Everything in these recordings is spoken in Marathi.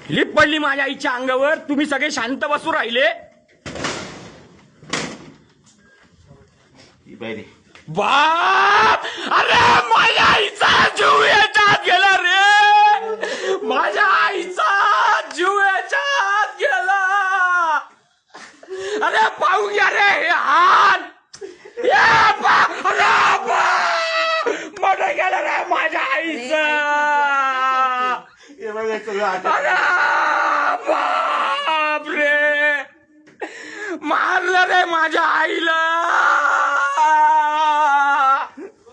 लिप पडली माझ्या आईच्या अंगावर, तुम्ही सगळे शांत बसू राहिले. बाप, अरे माझ्या आईचा जीव याच्यात गेला रे, माझ्या आईचा जीव याच्यात गेला. अरे पाहू घ्या रे हे हात, मोठं गेलं रे माझ्या आईचं. अरे बाप रे, मारलं रे माझ्या आईला.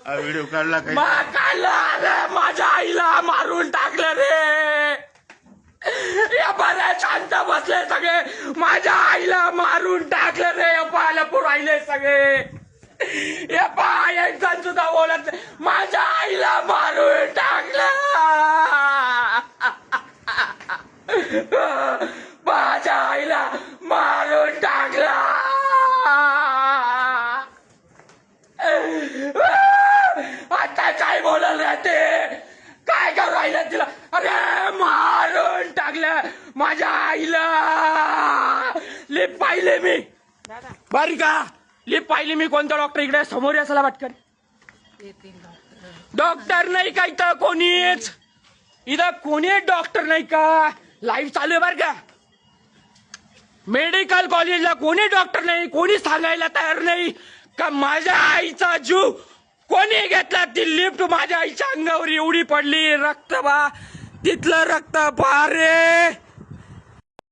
व्हिडिओ काढला काय? काढला माझ्या आईला मारून टाकलं रे. या बऱ्या शांत बसले सगळे, माझ्या आईला मारून टाकलं रे. पाहायला पुरायले सगळे. या पाय सुद्धा बोलत नाही, माझ्या आईला मारून टाकलं. माझ्या आईला मारून टाकला. आता काय बोलल राहते, काय करू राहिलं तिला. अरे मारून टाकलं माझ्या आईला. लिप पाहिले मी बरी का, लिप पाहिली मी. कोणता डॉक्टर इकडे समोर असायला पटकन. डॉक्टर नाही का इथं कोणीच, इथं कोणी डॉक्टर नाही का. लाईव्ह चालू आहे बर का. मेडिकल कॉलेजला कोणी डॉक्टर नाही, कोणी सांगायला तयार नाही का माझ्या आईचा जीव कोणी घेतला. ती लिफ्ट माझ्या आईच्या अंगावर एवढी पडली, रक्त बा, तिथलं रक्त पहा रे.